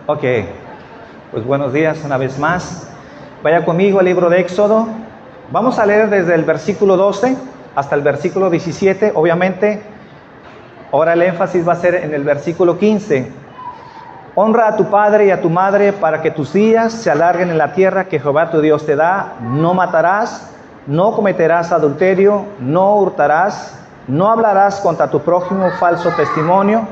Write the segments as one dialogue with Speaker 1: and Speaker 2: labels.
Speaker 1: Ok, pues buenos días una vez más. Vaya conmigo al libro de Éxodo. Vamos a leer desde el versículo 12 hasta el versículo 17. Obviamente, ahora el énfasis va a ser en el versículo 15. Honra a tu padre y a tu madre para que tus días se alarguen en la tierra que Jehová tu Dios te da. No matarás, no cometerás adulterio, no hurtarás, no hablarás contra tu prójimo falso testimonio.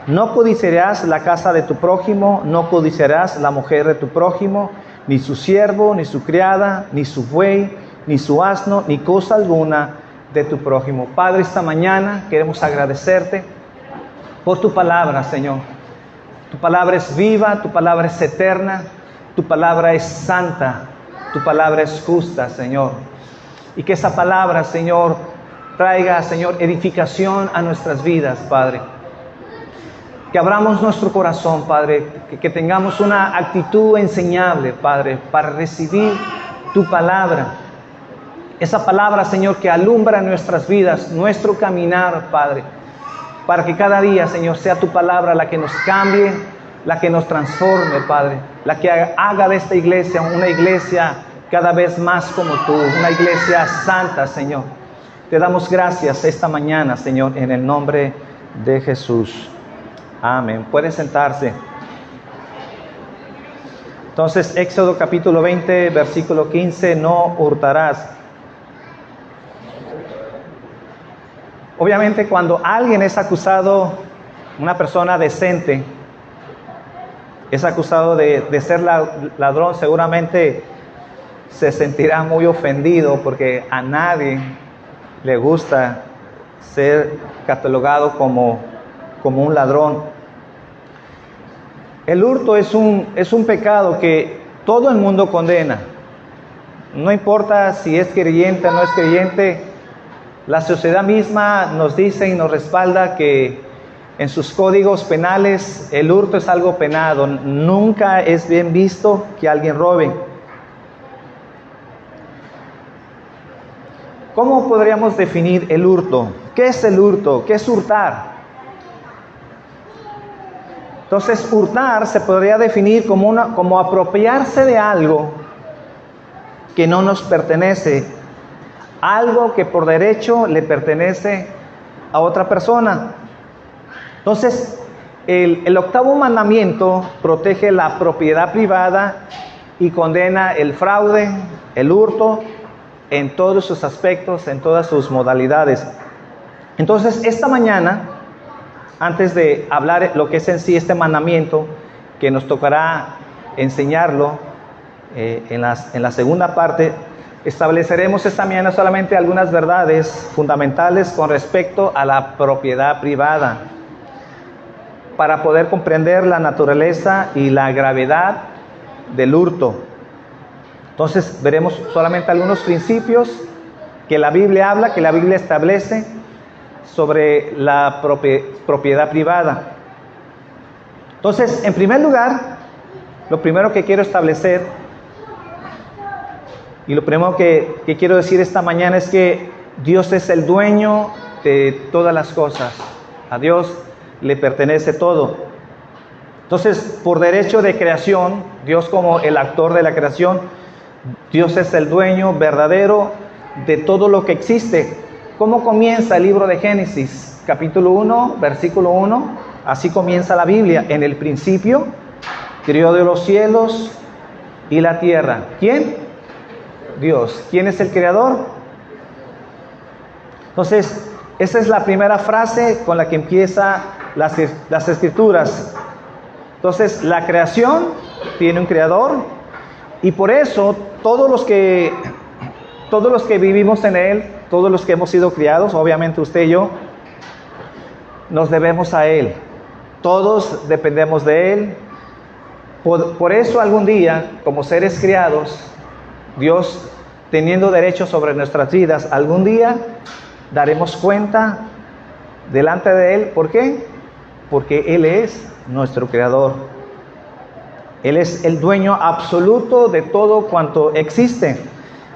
Speaker 1: No codiciarás la casa de tu prójimo, no codiciarás la mujer de tu prójimo, ni su siervo, ni su criada, ni su buey, ni su asno, ni cosa alguna de tu prójimo. Padre, esta mañana queremos agradecerte por tu palabra, Señor. Tu palabra es viva, tu palabra es eterna, tu palabra es santa, tu palabra es justa, Señor. Y que esa palabra, Señor, traiga, Señor, edificación a nuestras vidas, Padre. Que abramos nuestro corazón, Padre, que tengamos una actitud enseñable, Padre, para recibir tu palabra. Esa palabra, Señor, que alumbra nuestras vidas, nuestro caminar, Padre, para que cada día, Señor, sea tu palabra la que nos cambie, la que nos transforme, Padre, la que haga de esta iglesia una iglesia cada vez más como tú, una iglesia santa, Señor. Te damos gracias esta mañana, Señor, en el nombre de Jesús. Amén. Pueden sentarse. Entonces, Éxodo capítulo 20, versículo 15, no hurtarás. Obviamente, cuando alguien es acusado, una persona decente, es acusado de ser ladrón, seguramente se sentirá muy ofendido porque a nadie le gusta ser catalogado como un ladrón. El hurto es un pecado que todo el mundo condena. No importa si es creyente o no es creyente, la sociedad misma nos dice y nos respalda que en sus códigos penales el hurto es algo penado. Nunca es bien visto que alguien robe. ¿Cómo podríamos definir el hurto? ¿Qué es el hurto? ¿Qué es hurtar? Entonces, hurtar se podría definir como apropiarse de algo que no nos pertenece, algo que por derecho le pertenece a otra persona. Entonces, el octavo mandamiento protege la propiedad privada y condena el fraude, el hurto, en todos sus aspectos, en todas sus modalidades. Entonces, esta mañana, antes de hablar lo que es en sí este mandamiento, que nos tocará enseñarlo en la segunda parte, estableceremos esta mañana solamente algunas verdades fundamentales con respecto a la propiedad privada, para poder comprender la naturaleza y la gravedad del hurto. Entonces veremos solamente algunos principios que la Biblia habla, que la Biblia establece sobre la propiedad privada. Entonces, en primer lugar, lo primero que quiero establecer y lo primero que quiero decir esta mañana es que Dios es el dueño de todas las cosas. A Dios le pertenece todo. Entonces, por derecho de creación, Dios como el actor de la creación, Dios es el dueño verdadero de todo lo que existe. ¿Cómo comienza el libro de Génesis? Capítulo 1, versículo 1. Así comienza la Biblia. En el principio, creó de los cielos y la tierra. ¿Quién? Dios. ¿Quién es el creador? Entonces, esa es la primera frase con la que empieza las escrituras. Entonces, la creación tiene un creador y por eso todos los que vivimos en él, todos los que hemos sido criados, obviamente usted y yo, nos debemos a él. Todos dependemos de él. Por eso algún día, como seres criados, Dios, teniendo derecho sobre nuestras vidas, algún día daremos cuenta delante de él. ¿Por qué? Porque él es nuestro creador. Él es el dueño absoluto de todo cuanto existe.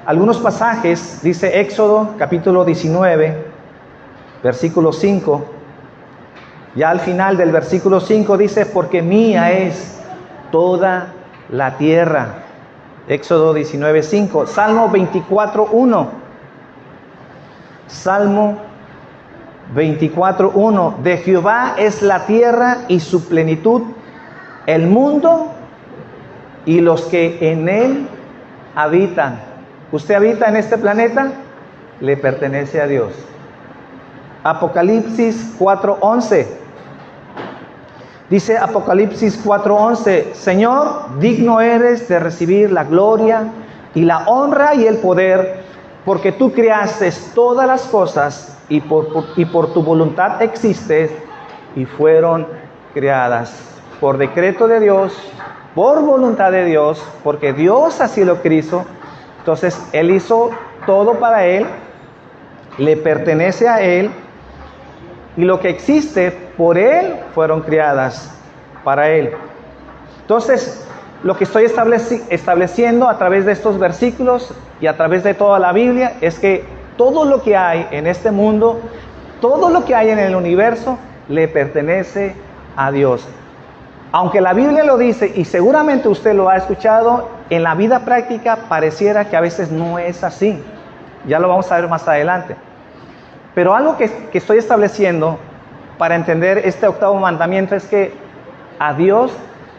Speaker 1: Algunos pasajes, dice Éxodo capítulo 19, versículo 5. Ya al final del versículo 5 dice, porque mía es toda la tierra. Éxodo 19:5. Salmo 24:1. Salmo 24:1. De Jehová es la tierra y su plenitud, el mundo y los que en él habitan. ¿Usted habita en este planeta? Le pertenece a Dios. Apocalipsis 4:11. Dice Apocalipsis 4:11, Señor, digno eres de recibir la gloria y la honra y el poder, porque tú creaste todas las cosas y por tu voluntad existen y fueron creadas. Por decreto de Dios, por voluntad de Dios, porque Dios así lo quiso. Entonces Él hizo todo para Él, le pertenece a Él, y lo que existe por Él fueron creadas para Él. Entonces, lo que estoy estableciendo a través de estos versículos y a través de toda la Biblia es que todo lo que hay en este mundo, todo lo que hay en el universo, le pertenece a Dios. Aunque la Biblia lo dice, y seguramente usted lo ha escuchado, en la vida práctica pareciera que a veces no es así. Ya lo vamos a ver más adelante. Pero algo que estoy estableciendo para entender este octavo mandamiento es que a Dios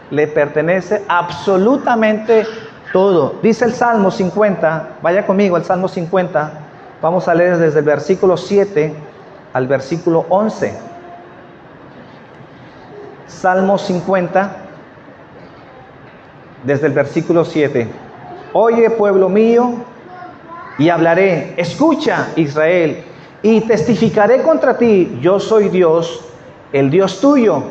Speaker 1: le pertenece absolutamente todo. Dice el Salmo 50, vaya conmigo al Salmo 50, vamos a leer desde el versículo 7 al versículo 11. Salmo 50, desde el versículo 7. Oye, pueblo mío, y hablaré, escucha, Israel, y testificaré contra ti, yo soy Dios, el Dios tuyo.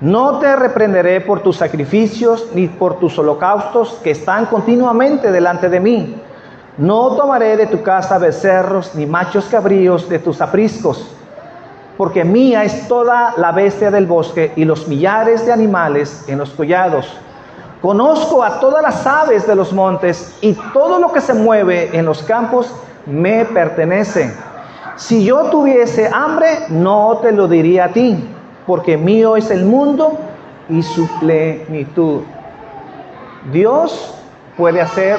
Speaker 1: No te reprenderé por tus sacrificios, ni por tus holocaustos que están continuamente delante de mí. No tomaré de tu casa becerros, ni machos cabríos de tus apriscos, porque mía es toda la bestia del bosque y los millares de animales en los collados. Conozco a todas las aves de los montes, y todo lo que se mueve en los campos me pertenece. Si yo tuviese hambre, no te lo diría a ti, porque mío es el mundo y su plenitud. Dios puede hacer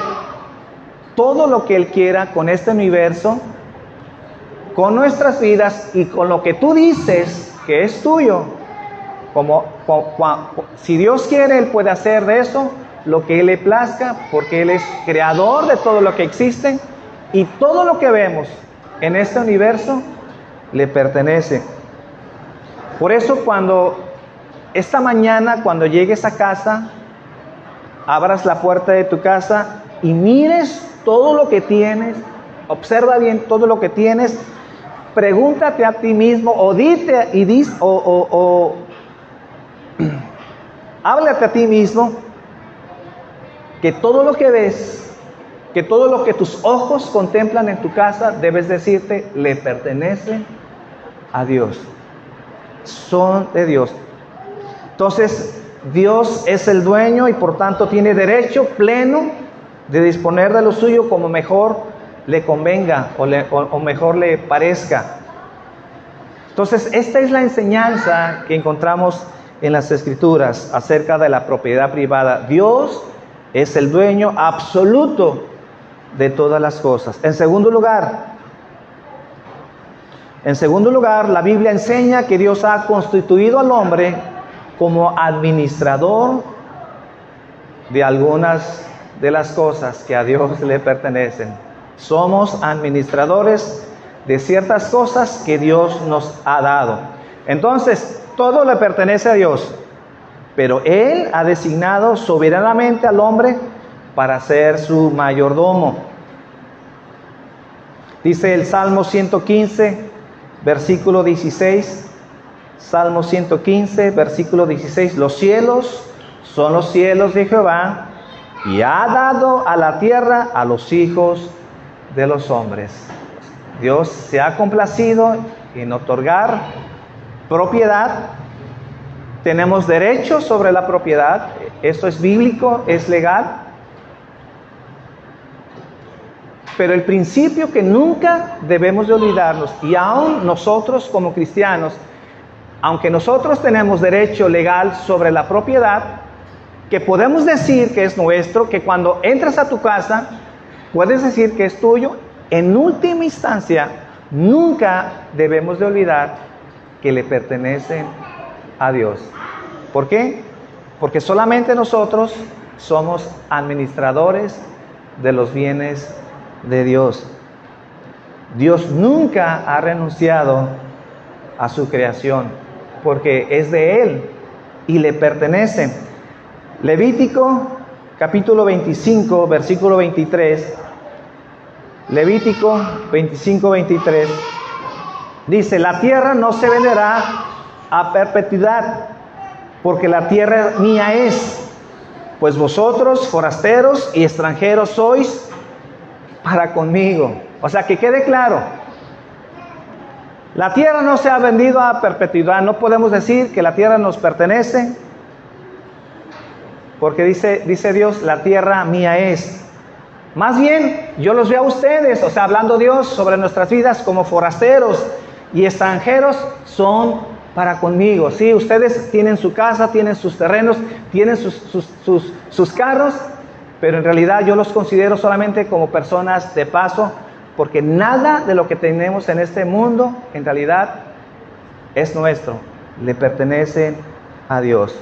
Speaker 1: todo lo que Él quiera con este universo, con nuestras vidas y con lo que tú dices que es tuyo. Si Dios quiere, Él puede hacer de eso lo que Él le plazca, porque Él es creador de todo lo que existe, y todo lo que vemos en este universo le pertenece. Por eso esta mañana cuando llegues a casa, abras la puerta de tu casa y mires todo lo que tienes, observa bien todo lo que tienes, pregúntate a ti mismo, o dite y háblate a ti mismo que todo lo que ves, que todo lo que tus ojos contemplan en tu casa, debes decirte, le pertenece a Dios. Son de Dios. Entonces, Dios es el dueño y por tanto tiene derecho pleno de disponer de lo suyo como mejor le convenga o mejor le parezca. Entonces, esta es la enseñanza que encontramos en las Escrituras acerca de la propiedad privada. Dios es el dueño absoluto de todas las cosas. En segundo lugar, la Biblia enseña que Dios ha constituido al hombre como administrador de algunas de las cosas que a Dios le pertenecen. Somos administradores de ciertas cosas que Dios nos ha dado. Entonces, todo le pertenece a Dios, pero Él ha designado soberanamente al hombre para ser su mayordomo. Dice el Salmo 115, versículo 16. Salmo 115, versículo 16. Los cielos son los cielos de Jehová, y ha dado a la tierra a los hijos de los hombres. Dios se ha complacido en otorgar propiedad. Tenemos derechos sobre la propiedad. Esto es bíblico, es legal. Pero el principio que nunca debemos de olvidarnos, y aún nosotros como cristianos, aunque nosotros tenemos derecho legal sobre la propiedad, que podemos decir que es nuestro, que cuando entras a tu casa, puedes decir que es tuyo. En última instancia, nunca debemos de olvidar que le pertenecen a Dios. ¿Por qué? Porque solamente nosotros somos administradores de los bienes de Dios. Dios nunca ha renunciado a su creación, porque es de Él y le pertenece. Levítico capítulo 25, versículo 23. Levítico 25, 23. Dice: la tierra no se venderá a perpetuidad, porque la tierra mía es, pues vosotros, forasteros y extranjeros, sois para conmigo. O sea, que quede claro, la tierra no se ha vendido a perpetuidad. No podemos decir que la tierra nos pertenece, porque dice Dios, la tierra mía es. Más bien, yo los veo a ustedes, o sea, hablando Dios sobre nuestras vidas como forasteros y extranjeros, son para conmigo. Sí, ustedes tienen su casa, tienen sus terrenos, tienen sus carros, pero en realidad yo los considero solamente como personas de paso, porque nada de lo que tenemos en este mundo en realidad es nuestro, le pertenece a Dios.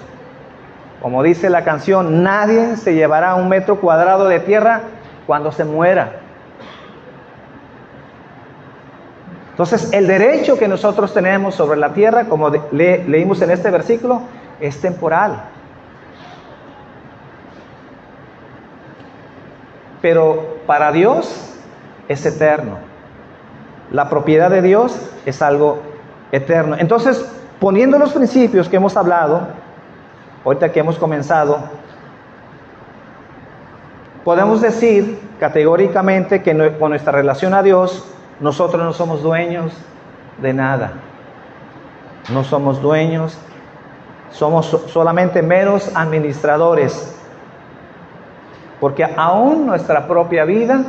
Speaker 1: Como dice la canción, nadie se llevará 1 metro cuadrado de tierra cuando se muera. Entonces, el derecho que nosotros tenemos sobre la tierra, como leímos en este versículo, es temporal. Pero para Dios es eterno. La propiedad de Dios es algo eterno. Entonces, poniendo los principios que hemos hablado, ahorita que hemos comenzado, podemos decir categóricamente que con nuestra relación a Dios, nosotros no somos dueños de nada. No somos dueños, somos solamente meros administradores. Porque aún nuestra propia vida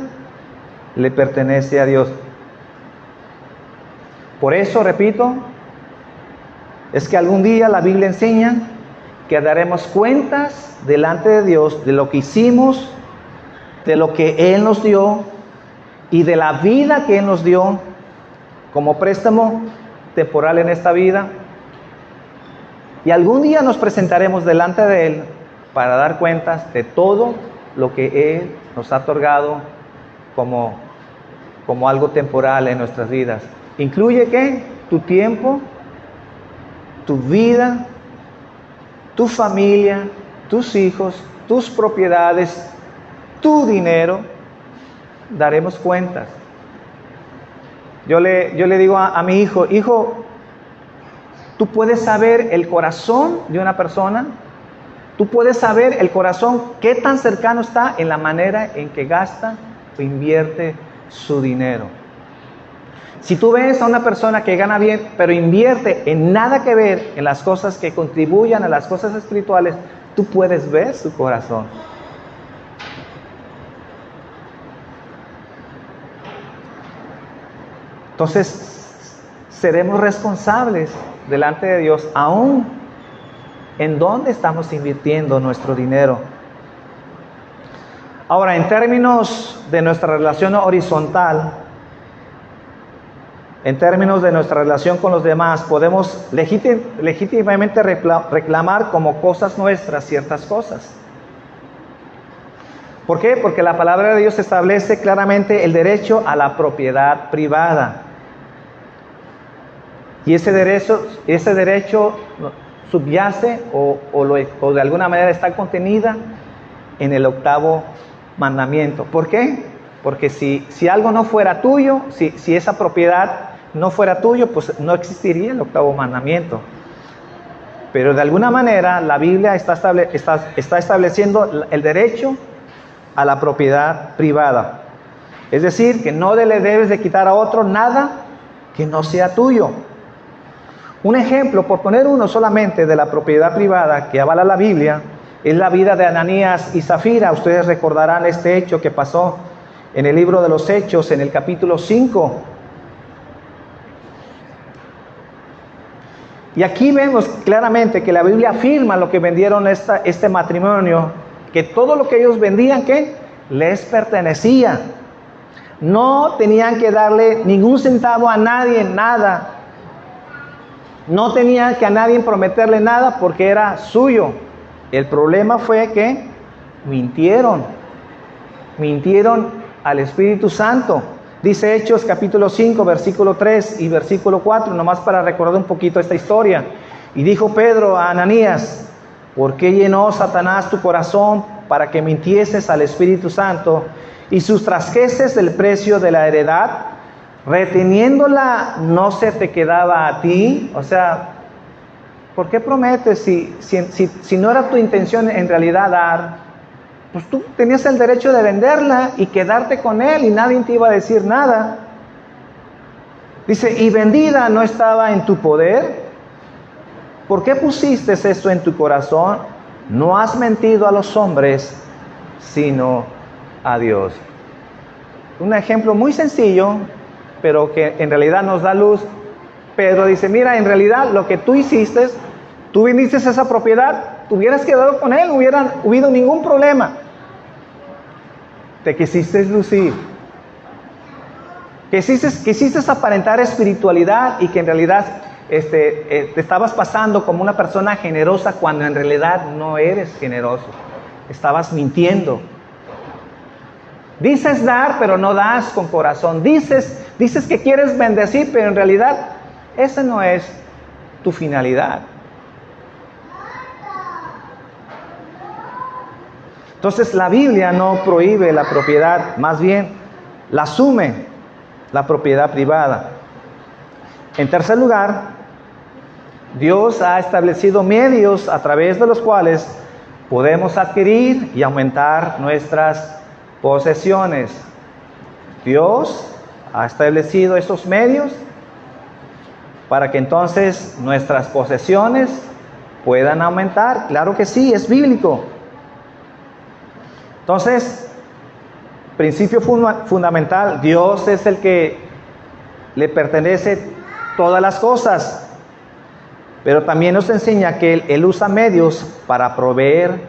Speaker 1: le pertenece a Dios. Por eso, repito, es que algún día la Biblia enseña que daremos cuentas delante de Dios de lo que hicimos, de lo que Él nos dio y de la vida que Él nos dio como préstamo temporal en esta vida. Y algún día nos presentaremos delante de Él para dar cuentas de todo lo que Él nos ha otorgado como algo temporal en nuestras vidas. Incluye ¿qué? Tu tiempo, tu vida, tu familia, tus hijos, tus propiedades, tu dinero. Daremos cuentas. Yo le digo a mi hijo, ¿tú puedes saber el corazón de una persona? ¿Tú puedes saber el corazón qué tan cercano está en la manera en que gasta o invierte su dinero? Si tú ves a una persona que gana bien, pero invierte en nada que ver en las cosas que contribuyan a las cosas espirituales, tú puedes ver su corazón. Entonces, seremos responsables delante de Dios, aún en dónde estamos invirtiendo nuestro dinero. Ahora, en términos de nuestra relación horizontal, en términos de nuestra relación con los demás, podemos legítimamente reclamar como cosas nuestras ciertas cosas. ¿Por qué? Porque la palabra de Dios establece claramente el derecho a la propiedad privada. Y ese derecho subyace o de alguna manera está contenida en el 8º mandamiento. ¿Por qué? Porque si algo no fuera tuyo, si esa propiedad no fuera tuyo, pues no existiría el 8º mandamiento. Pero de alguna manera la Biblia está estableciendo el derecho a la propiedad privada. Es decir, que no le debes de quitar a otro nada que no sea tuyo. Un ejemplo, por poner uno solamente, de la propiedad privada que avala la Biblia, es la vida de Ananías y Zafira. Ustedes recordarán este hecho que pasó en el libro de los Hechos, en el capítulo 5. Y aquí vemos claramente que la Biblia afirma lo que vendieron este matrimonio, que todo lo que ellos vendían, ¿qué? Les pertenecía. No tenían que darle ningún centavo a nadie, nada. No tenían que a nadie prometerle nada porque era suyo. El problema fue que mintieron al Espíritu Santo. Dice Hechos capítulo 5, versículo 3 y versículo 4, nomás para recordar un poquito esta historia. Y dijo Pedro a Ananías: ¿por qué llenó Satanás tu corazón para que mintieses al Espíritu Santo y sustrajeses del precio de la heredad? Reteniéndola, ¿no se te quedaba a ti? O sea, ¿por qué prometes si no era tu intención en realidad dar? Pues tú tenías el derecho de venderla y quedarte con él y nadie te iba a decir nada. Dice, ¿y vendida no estaba en tu poder? ¿Por qué pusiste esto en tu corazón? No has mentido a los hombres, sino a Dios. Un ejemplo muy sencillo, pero que en realidad nos da luz. Pedro dice, mira, en realidad lo que tú hiciste, tú vendiste esa propiedad, te hubieras quedado con él, no hubiera habido ningún problema. Te quisiste lucir. Quisiste aparentar espiritualidad y que en realidad te estabas pasando como una persona generosa cuando en realidad no eres generoso. Estabas mintiendo. Dices dar, pero no das con corazón. Dices que quieres bendecir, pero en realidad esa no es tu finalidad. Entonces la Biblia no prohíbe la propiedad, más bien la asume, la propiedad privada. En tercer lugar, Dios ha establecido medios a través de los cuales podemos adquirir y aumentar nuestras posesiones. Dios ha establecido esos medios para que entonces nuestras posesiones puedan aumentar. Claro que sí, es bíblico. Entonces, principio fundamental, Dios es el que le pertenece todas las cosas, pero también nos enseña que Él usa medios para proveer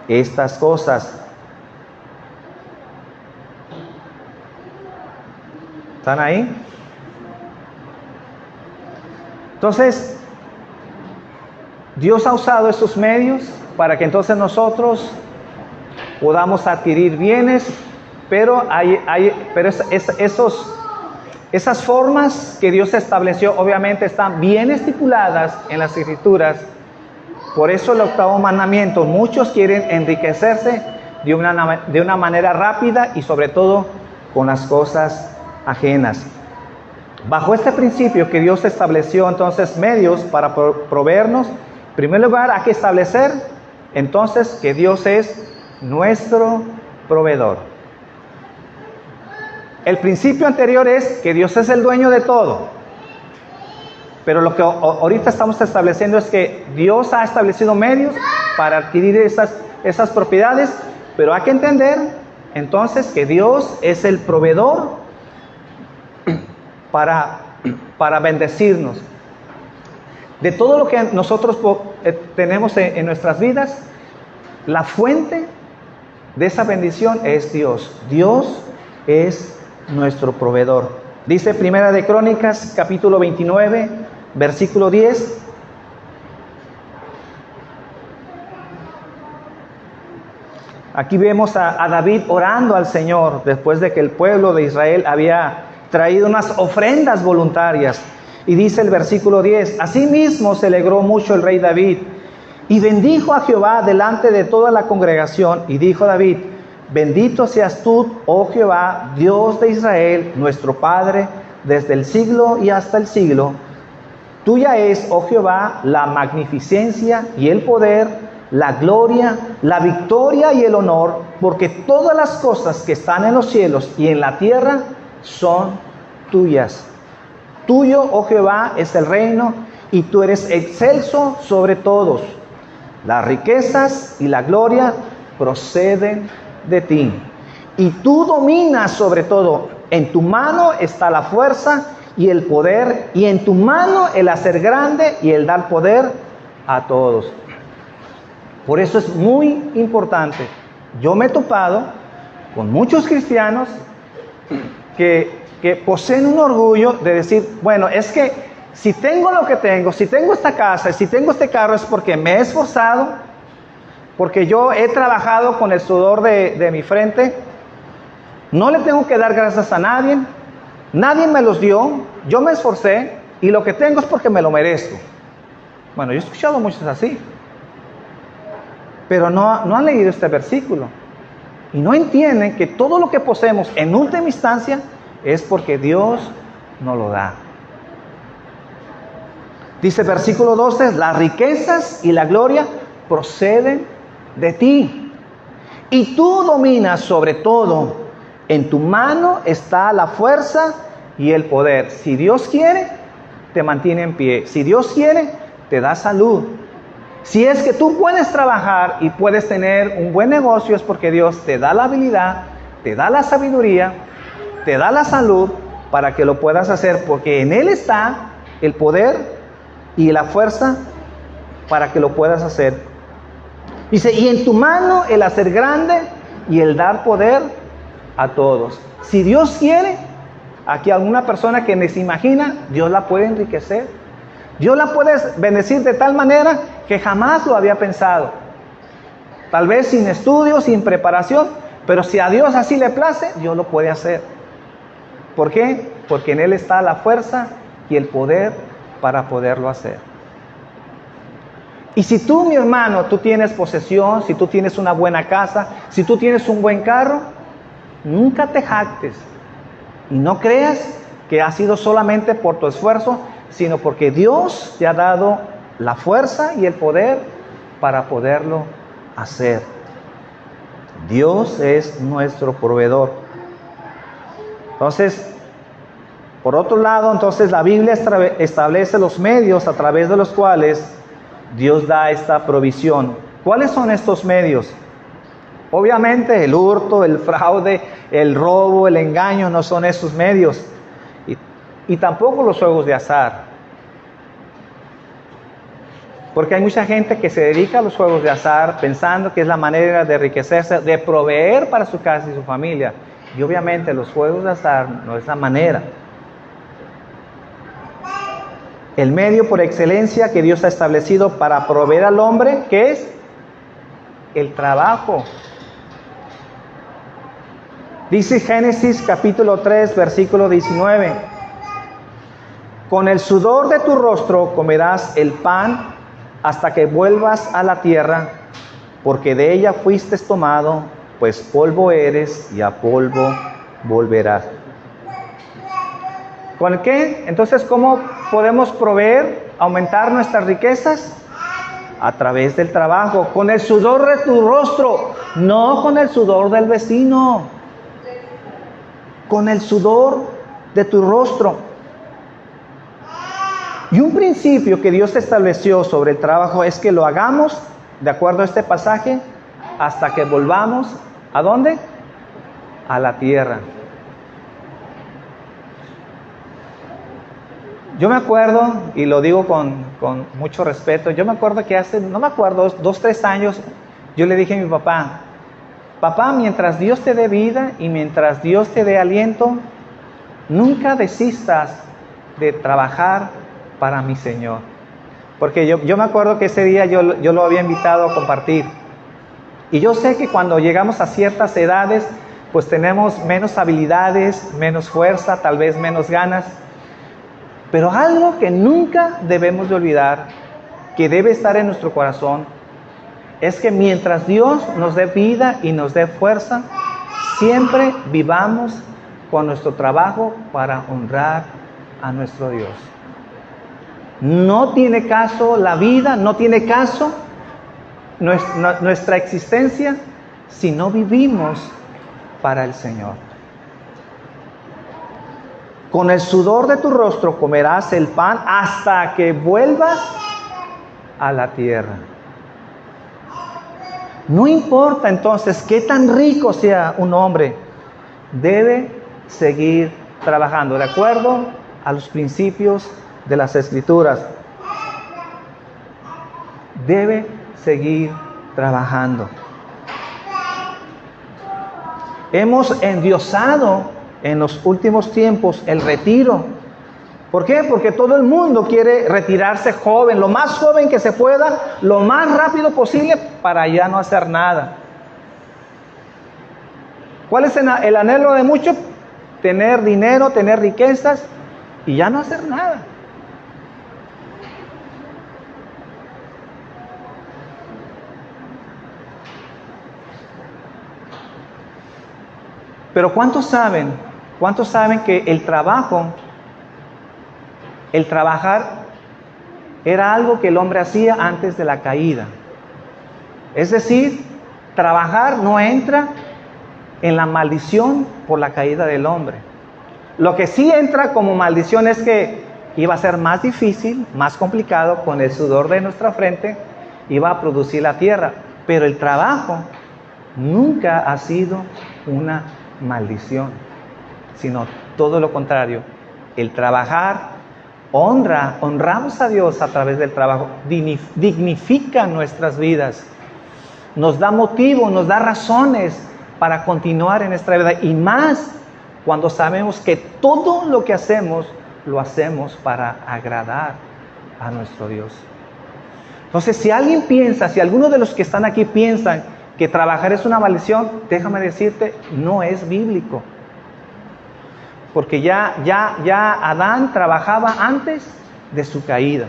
Speaker 1: estas cosas. ¿Están ahí? Entonces, Dios ha usado estos medios para que entonces nosotros podamos adquirir bienes, pero esas formas que Dios estableció obviamente están bien estipuladas en las Escrituras. Por eso el octavo mandamiento, muchos quieren enriquecerse de una manera rápida y sobre todo con las cosas ajenas. Bajo este principio que Dios estableció entonces medios para proveernos, en primer lugar hay que establecer entonces que Dios es nuestro proveedor. El principio anterior es que Dios es el dueño de todo. Pero lo que ahorita estamos estableciendo es que Dios ha establecido medios para adquirir esas propiedades, pero hay que entender entonces que Dios es el proveedor para bendecirnos. De todo lo que nosotros tenemos en nuestras vidas, la fuente de esa bendición es Dios. Dios es nuestro proveedor. Dice Primera de Crónicas, capítulo 29, versículo 10. Aquí vemos a David orando al Señor después de que el pueblo de Israel había traído unas ofrendas voluntarias. Y dice el versículo 10, asimismo se alegró mucho el rey David y bendijo a Jehová delante de toda la congregación. Y dijo David, bendito seas tú, oh Jehová, Dios de Israel, nuestro Padre, desde el siglo y hasta el siglo. Tuya es, oh Jehová, la magnificencia y el poder, la gloria, la victoria y el honor, porque todas las cosas que están en los cielos y en la tierra son tuyas. Tuyo, oh Jehová, es el reino, y tú eres excelso sobre todos. Las riquezas y la gloria proceden de ti, y tú dominas sobre todo. En tu mano está la fuerza, y el poder, y en tu mano el hacer grande y el dar poder a todos. Por eso es muy importante. Yo me he topado con muchos cristianos que poseen un orgullo de decir, bueno, es que si tengo lo que tengo, si tengo esta casa, si tengo este carro, es porque me he esforzado, porque yo he trabajado con el sudor de mi frente. No le tengo que dar gracias a nadie, nadie me los dio, yo me esforcé y lo que tengo es porque me lo merezco. Bueno, yo he escuchado muchos así, pero no han leído este versículo y no entienden que todo lo que poseemos en última instancia es porque Dios nos lo da. Dice versículo 12, las riquezas y la gloria proceden de ti, y tú dominas sobre todo. En tu mano está la fuerza y el poder. Si Dios quiere, te mantiene en pie. Si Dios quiere, te da salud. Si es que tú puedes trabajar y puedes tener un buen negocio, es porque Dios te da la habilidad, te da la sabiduría, te da la salud para que lo puedas hacer, porque en Él está el poder y la fuerza para que lo puedas hacer. Dice, y en tu mano el hacer grande y el dar poder a todos. Si Dios quiere, aquí alguna persona que ni se imagina, Dios la puede enriquecer. Dios la puede bendecir de tal manera que jamás lo había pensado. Tal vez sin estudio, sin preparación, pero si a Dios así le place, Dios lo puede hacer. ¿Por qué? Porque en Él está la fuerza y el poder para poderlo hacer. Y si tú, mi hermano, tú tienes posesión, si tú tienes una buena casa, si tú tienes un buen carro, nunca te jactes y no creas que ha sido solamente por tu esfuerzo, sino porque Dios te ha dado la fuerza y el poder para poderlo hacer. Dios es nuestro proveedor. Entonces, por otro lado, entonces la Biblia establece los medios a través de los cuales Dios da esta provisión. ¿Cuáles son estos medios? Obviamente el hurto, el fraude, el robo, el engaño no son esos medios. Y tampoco los juegos de azar. Porque hay mucha gente que se dedica a los juegos de azar pensando que es la manera de enriquecerse, de proveer para su casa y su familia. Y obviamente los juegos de azar no es la manera. El medio por excelencia que Dios ha establecido para proveer al hombre, ¿qué es? El trabajo. Dice Génesis capítulo 3, versículo 19. Con el sudor de tu rostro comerás el pan hasta que vuelvas a la tierra, porque de ella fuiste tomado, pues polvo eres y a polvo volverás. ¿Con qué? Entonces, ¿cómo podemos proveer, aumentar nuestras riquezas? A través del trabajo, con el sudor de tu rostro, no con el sudor del vecino. Con el sudor de tu rostro. Y un principio que Dios estableció sobre el trabajo es que lo hagamos, de acuerdo a este pasaje, hasta que volvamos, ¿a dónde? A la tierra. Yo me acuerdo, y lo digo con mucho respeto, yo me acuerdo que hace, no me acuerdo, 2-3 años, yo le dije a mi papá, papá, mientras Dios te dé vida y mientras Dios te dé aliento, nunca desistas de trabajar para mi Señor. Porque yo me acuerdo que ese día yo lo había invitado a compartir. Y yo sé que cuando llegamos a ciertas edades, pues tenemos menos habilidades, menos fuerza, tal vez menos ganas. Pero algo que nunca debemos de olvidar, que debe estar en nuestro corazón, es que mientras Dios nos dé vida y nos dé fuerza, siempre vivamos con nuestro trabajo para honrar a nuestro Dios. No tiene caso la vida, no tiene caso nuestra existencia si no vivimos para el Señor. Con el sudor de tu rostro comerás el pan hasta que vuelvas a la tierra. No importa entonces qué tan rico sea un hombre, debe seguir trabajando, ¿de acuerdo a los principios de las Escrituras. Debe seguir trabajando. Hemos endiosado en los últimos tiempos el retiro. ¿Por qué? Porque todo el mundo quiere retirarse joven, lo más joven que se pueda, lo más rápido posible, para ya no hacer nada. ¿Cuál es el anhelo de muchos? Tener dinero, tener riquezas y ya no hacer nada. Pero ¿cuántos saben que el trabajar era algo que el hombre hacía antes de la caída? Es decir, trabajar no entra en la maldición por la caída del hombre. Lo que sí entra como maldición es que iba a ser más difícil, más complicado, con el sudor de nuestra frente, iba a producir la tierra. Pero el trabajo nunca ha sido una maldición, sino todo lo contrario. El trabajar honramos a Dios a través del trabajo, dignifica nuestras vidas, nos da motivo, nos da razones para continuar en nuestra vida, y más cuando sabemos que todo lo que hacemos lo hacemos para agradar a nuestro Dios. Entonces, si alguno de los que están aquí piensan que trabajar es una maldición, déjame decirte, no es bíblico. Porque ya Adán trabajaba antes de su caída.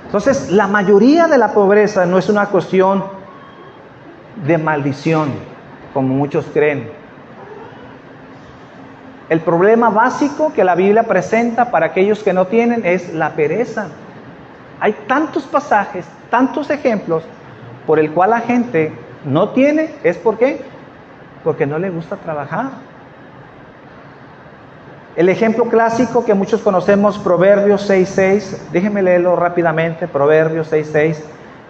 Speaker 1: Entonces, la mayoría de la pobreza no es una cuestión de maldición, como muchos creen. El problema básico que la Biblia presenta para aquellos que no tienen es la pereza. Hay tantos pasajes, tantos ejemplos por el cual la gente no tiene. ¿Es por qué? Porque no le gusta trabajar. El ejemplo clásico que muchos conocemos, Proverbios 6:6. Déjenme leerlo rápidamente. Proverbios 6:6.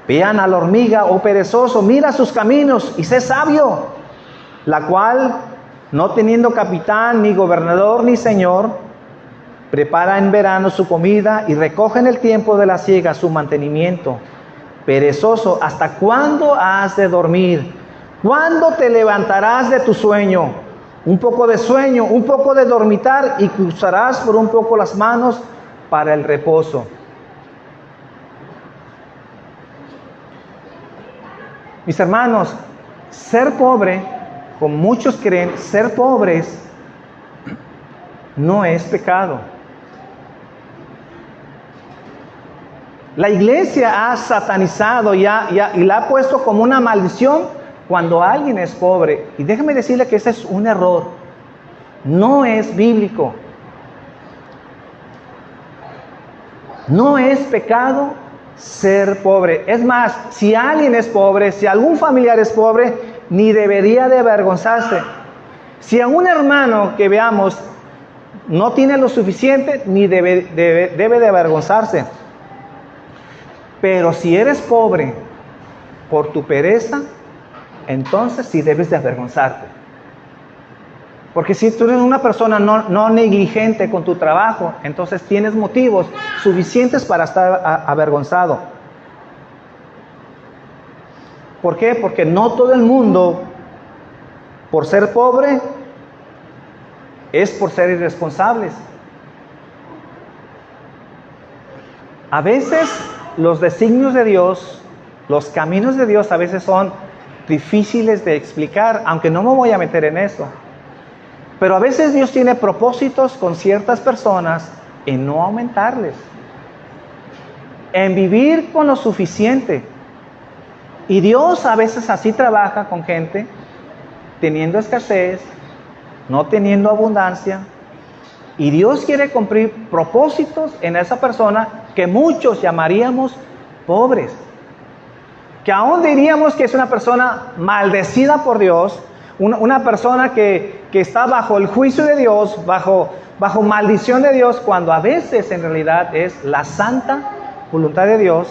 Speaker 1: Vean a la hormiga, oh perezoso, mira sus caminos y sé sabio, la cual, no teniendo capitán, ni gobernador, ni señor, prepara en verano su comida y recoge en el tiempo de la siega su mantenimiento. Perezoso, ¿hasta cuándo has de dormir? ¿Cuándo te levantarás de tu sueño? Un poco de sueño, un poco de dormitar, y cruzarás por un poco las manos para el reposo. Mis hermanos, ser pobre, como muchos creen, ser pobres no es pecado. La iglesia ha satanizado y la ha puesto como una maldición cuando alguien es pobre. Y déjeme decirle que ese es un error. No es bíblico. No es pecado ser pobre. Es más, si alguien es pobre, si algún familiar es pobre, ni debería de avergonzarse. Si a un hermano que veamos no tiene lo suficiente, ni debe de avergonzarse. Pero si eres pobre por tu pereza, entonces sí debes de avergonzarte. Porque si tú eres una persona no negligente con tu trabajo, entonces tienes motivos suficientes para estar avergonzado. ¿Por qué? Porque no todo el mundo, por ser pobre, es por ser irresponsables. A veces los designios de Dios, los caminos de Dios a veces son difíciles de explicar, aunque no me voy a meter en eso. Pero a veces Dios tiene propósitos con ciertas personas en no aumentarles, en vivir con lo suficiente. Y Dios a veces así trabaja con gente, teniendo escasez, no teniendo abundancia. Y Dios quiere cumplir propósitos en esa persona que muchos llamaríamos pobres. Que aún diríamos que es una persona maldecida por Dios, una persona que está bajo el juicio de Dios, bajo maldición de Dios, cuando a veces en realidad es la santa voluntad de Dios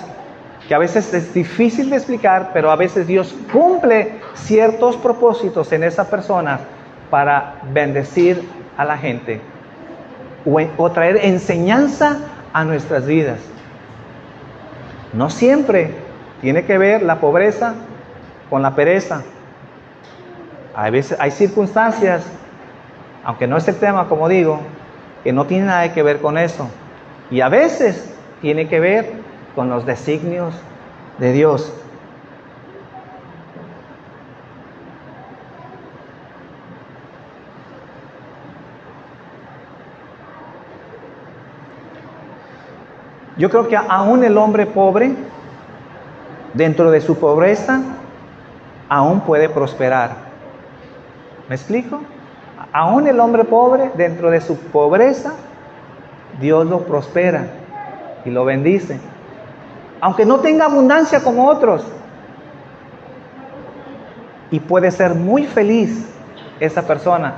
Speaker 1: que a veces es difícil de explicar, pero a veces Dios cumple ciertos propósitos en esa persona para bendecir a la gente o traer enseñanza a nuestras vidas. No siempre tiene que ver la pobreza con la pereza. A veces hay circunstancias, aunque no es el tema, como digo, que no tienen nada que ver con eso. Y a veces tiene que ver con los designios de Dios. Yo creo que aún el hombre pobre, dentro de su pobreza, aún puede prosperar. ¿Me explico? Aún el hombre pobre, dentro de su pobreza, Dios lo prospera y lo bendice. Aunque no tenga abundancia como otros. Y puede ser muy feliz esa persona,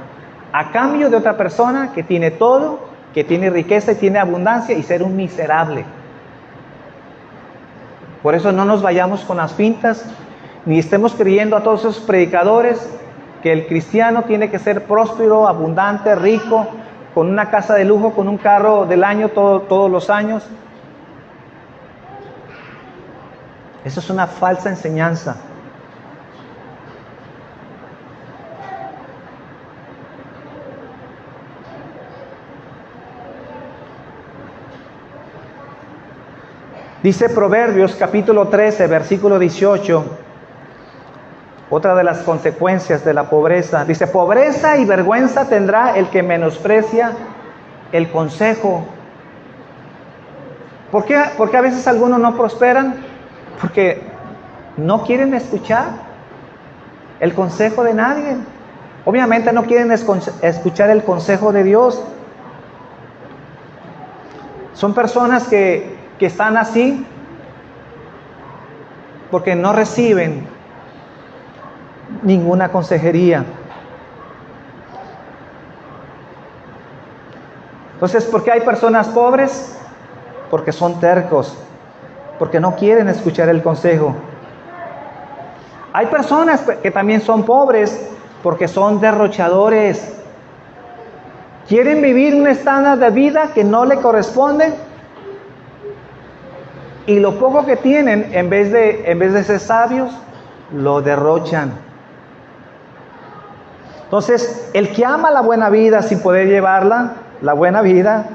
Speaker 1: a cambio de otra persona que tiene todo, que tiene riqueza y tiene abundancia, y ser un miserable. Por eso no nos vayamos con las fintas, ni estemos creyendo a todos esos predicadores que el cristiano tiene que ser próspero, abundante, rico, con una casa de lujo, con un carro del año todos los años. Eso es una falsa enseñanza. Dice Proverbios capítulo 13, versículo 18, otra de las consecuencias de la pobreza. Dice, pobreza y vergüenza tendrá el que menosprecia el consejo. ¿Por qué a veces algunos no prosperan? Porque no quieren escuchar el consejo de nadie. Obviamente no quieren escuchar el consejo de Dios. Son personas que están así porque no reciben ninguna consejería. Entonces, ¿por qué hay personas pobres? Porque son tercos, porque no quieren escuchar el consejo. Hay personas que también son pobres porque son derrochadores. Quieren vivir un estándar de vida que no le corresponde, y lo poco que tienen, en vez de ser sabios, lo derrochan. Entonces, el que ama la buena vida sin poder llevarla, la buena vida,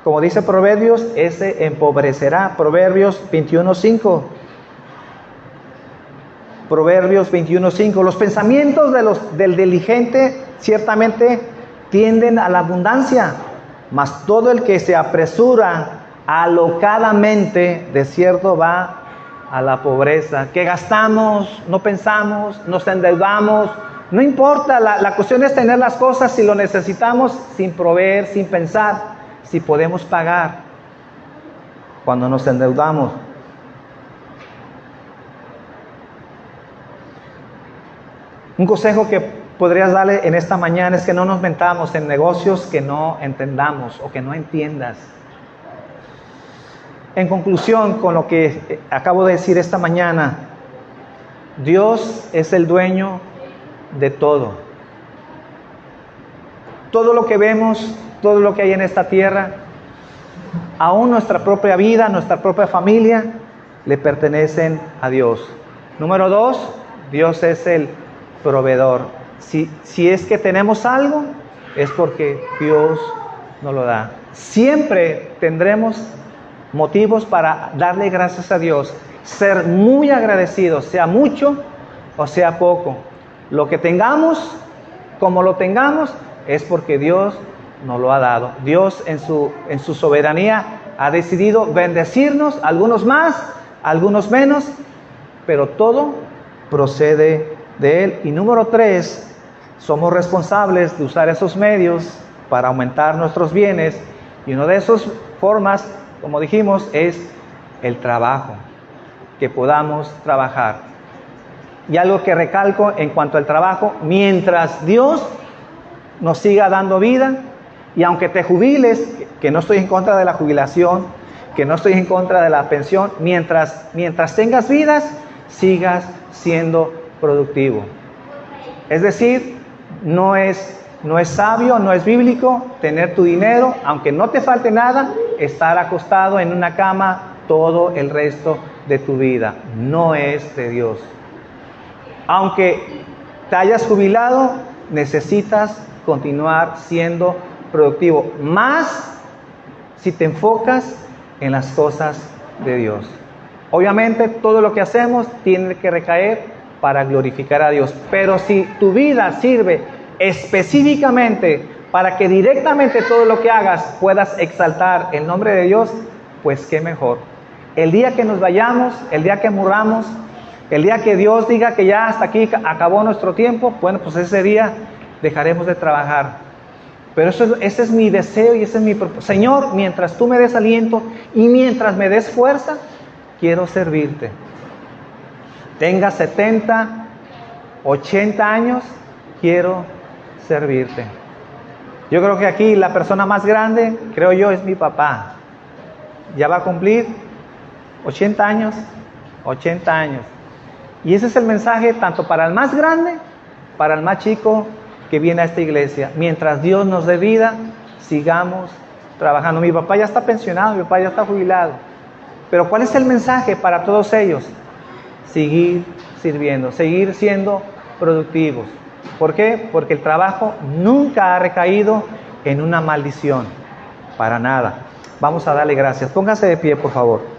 Speaker 1: como dice Proverbios, ese empobrecerá. Proverbios 21:5. Proverbios 21:5. Los pensamientos del diligente ciertamente tienden a la abundancia, mas todo el que se apresura alocadamente, de cierto va a la pobreza. Que gastamos, no pensamos, nos endeudamos. No importa, la cuestión es tener las cosas si lo necesitamos, sin proveer, sin pensar si podemos pagar cuando nos endeudamos. Un consejo que podrías darle en esta mañana es que no nos metamos en negocios que no entendamos o que no entiendas. En conclusión, con lo que acabo de decir esta mañana, Dios es el dueño de todo. Todo lo que vemos, todo lo que hay en esta tierra, aún nuestra propia vida, nuestra propia familia, le pertenecen a Dios. Número 2, Dios es el proveedor. Si es que tenemos algo, es porque Dios nos lo da. Siempre tendremos motivos para darle gracias a Dios, ser muy agradecidos, sea mucho o sea poco. Lo que tengamos, como lo tengamos, es porque Dios nos lo ha dado. Dios en su soberanía ha decidido bendecirnos, algunos más, algunos menos, pero todo procede de Él. Y número 3, somos responsables de usar esos medios para aumentar nuestros bienes, y una de esas formas, como dijimos, es el trabajo, que podamos trabajar. Y algo que recalco en cuanto al trabajo, mientras Dios nos siga dando vida, y aunque te jubiles, que no estoy en contra de la jubilación, que no estoy en contra de la pensión. Mientras tengas vidas, sigas siendo productivo. Es decir, no es sabio, no es bíblico tener tu dinero, aunque no te falte nada, estar acostado en una cama todo el resto de tu vida. No es de Dios. Aunque te hayas jubilado, necesitas continuar siendo productivo, más si te enfocas en las cosas de Dios. Obviamente todo lo que hacemos tiene que recaer para glorificar a Dios, pero si tu vida sirve específicamente para que directamente todo lo que hagas puedas exaltar el nombre de Dios, pues qué mejor. El día que nos vayamos, el día que muramos, el día que Dios diga que ya hasta aquí acabó nuestro tiempo, bueno, pues ese día dejaremos de trabajar. Pero ese es mi deseo y ese es mi propósito. Señor, mientras tú me des aliento y mientras me des fuerza, quiero servirte. Tenga 70, 80 años, quiero servirte. Yo creo que aquí la persona más grande, creo yo, es mi papá. Ya va a cumplir 80 años, 80 años. Y ese es el mensaje tanto para el más grande, para el más chico que viene a esta iglesia. Mientras Dios nos dé vida, sigamos trabajando. Mi papá ya está pensionado, mi papá ya está jubilado. Pero ¿cuál es el mensaje para todos ellos? Seguir sirviendo, seguir siendo productivos. ¿Por qué? Porque el trabajo nunca ha recaído en una maldición. Para nada. Vamos a darle gracias. Póngase de pie, por favor.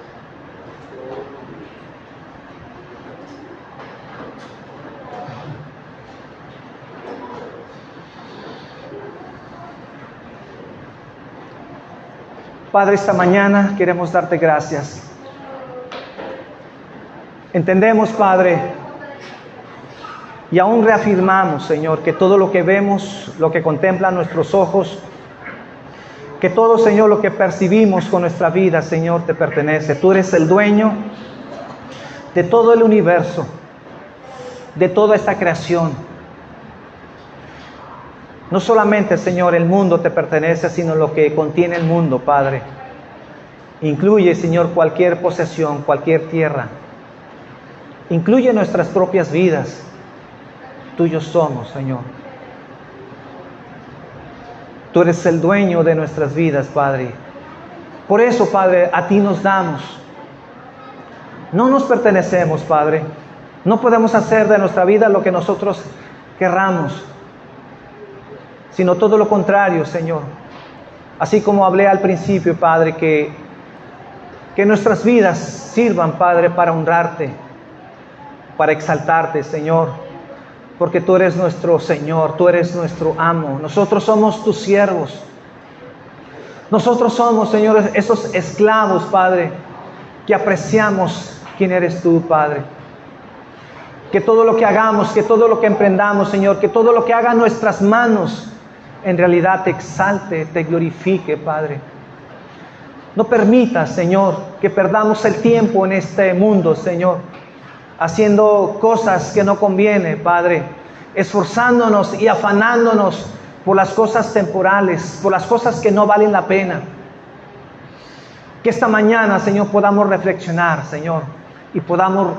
Speaker 1: Padre, esta mañana queremos darte gracias. Entendemos, Padre, y aún reafirmamos, Señor, que todo lo que vemos, lo que contemplan nuestros ojos, que todo, Señor, lo que percibimos con nuestra vida, Señor, te pertenece. Tú eres el dueño de todo el universo, de toda esta creación. No solamente, Señor, el mundo te pertenece, sino lo que contiene el mundo, Padre. Incluye, Señor, cualquier posesión, cualquier tierra. Incluye nuestras propias vidas. Tuyos somos, Señor. Tú eres el dueño de nuestras vidas, Padre. Por eso, Padre, a ti nos damos. No nos pertenecemos, Padre. No podemos hacer de nuestra vida lo que nosotros querramos, sino todo lo contrario, Señor. Así como hablé al principio, Padre, que nuestras vidas sirvan, Padre, para honrarte, para exaltarte, Señor, porque tú eres nuestro Señor, tú eres nuestro amo. Nosotros somos tus siervos. Nosotros somos, Señor, esos esclavos, Padre, que apreciamos quién eres tú, Padre. Que todo lo que hagamos, que todo lo que emprendamos, Señor, que todo lo que hagan nuestras manos, en realidad te exalte, te glorifique, Padre. No permitas, Señor, que perdamos el tiempo en este mundo, Señor, haciendo cosas que no conviene, Padre, esforzándonos y afanándonos por las cosas temporales, por las cosas que no valen la pena. Que esta mañana, Señor, podamos reflexionar, Señor, y podamos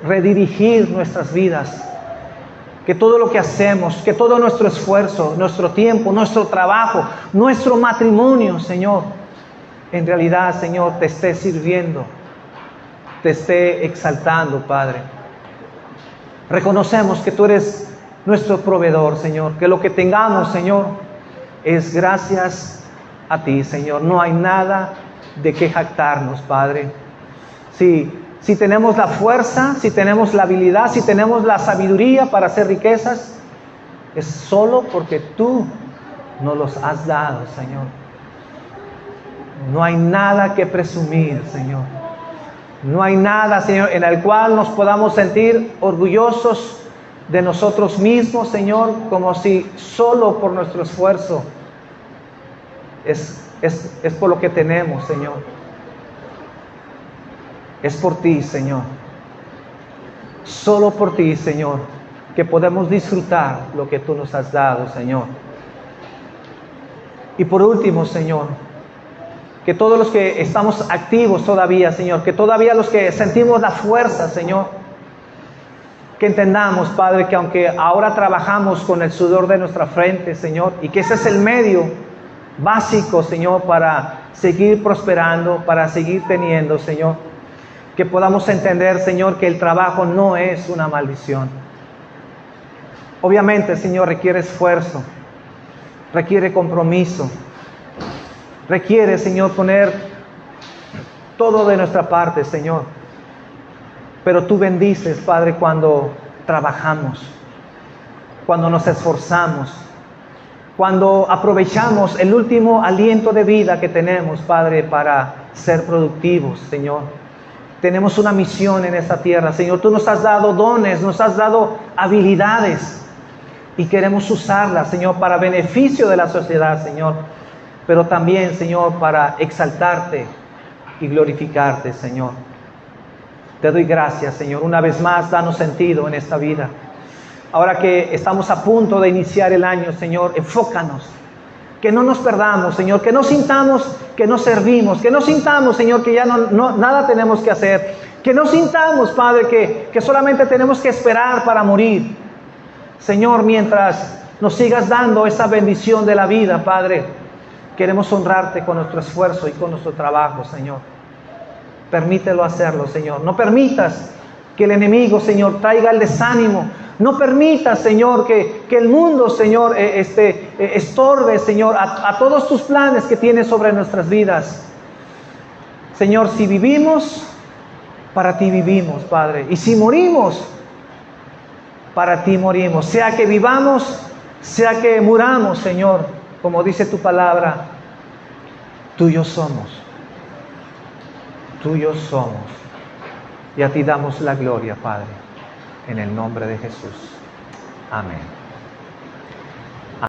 Speaker 1: redirigir nuestras vidas. Que todo lo que hacemos, que todo nuestro esfuerzo, nuestro tiempo, nuestro trabajo, nuestro matrimonio, Señor, en realidad, Señor, te esté sirviendo, te esté exaltando, Padre. Reconocemos que tú eres nuestro proveedor, Señor, que lo que tengamos, Señor, es gracias a ti, Señor. No hay nada de qué jactarnos, Padre. Si tenemos la fuerza, si tenemos la habilidad, si tenemos la sabiduría para hacer riquezas, es solo porque tú nos los has dado, Señor. No hay nada que presumir, Señor. No hay nada, Señor, en el cual nos podamos sentir orgullosos de nosotros mismos, Señor, como si solo por nuestro esfuerzo es por lo que tenemos, Señor. Es por ti, Señor. Solo por ti, Señor, que podemos disfrutar lo que tú nos has dado, Señor. Y por último, Señor, que todos los que estamos activos todavía, Señor, que todavía los que sentimos la fuerza, Señor, que entendamos, Padre, que aunque ahora trabajamos con el sudor de nuestra frente, Señor, y que ese es el medio básico, Señor, para seguir prosperando, para seguir teniendo, Señor, que podamos entender, Señor, que el trabajo no es una maldición. Obviamente, Señor, requiere esfuerzo, requiere compromiso, requiere, Señor, poner todo de nuestra parte, Señor. Pero tú bendices, Padre, cuando trabajamos, cuando nos esforzamos, cuando aprovechamos el último aliento de vida que tenemos, Padre, para ser productivos, Señor. Tenemos una misión en esta tierra, Señor. Tú nos has dado dones, nos has dado habilidades y queremos usarlas, Señor, para beneficio de la sociedad, Señor. Pero también, Señor, para exaltarte y glorificarte, Señor. Te doy gracias, Señor. Una vez más, danos sentido en esta vida. Ahora que estamos a punto de iniciar el año, Señor, enfócanos. Que no nos perdamos, Señor. Que no sintamos que no servimos. Que no sintamos, Señor, que ya nada tenemos que hacer. Que no sintamos, Padre, que solamente tenemos que esperar para morir. Señor, mientras nos sigas dando esa bendición de la vida, Padre, queremos honrarte con nuestro esfuerzo y con nuestro trabajo, Señor. Permítelo hacerlo, Señor. No permitas que el enemigo, Señor, traiga el desánimo. No permitas, Señor, que el mundo, Señor, estorbe, Señor, a todos tus planes que tienes sobre nuestras vidas. Señor, si vivimos, para ti vivimos, Padre. Y si morimos, para ti morimos. Sea que vivamos, sea que muramos, Señor, como dice tu palabra, tuyos somos. Tuyos somos. Y a ti damos la gloria, Padre, en el nombre de Jesús. Amén.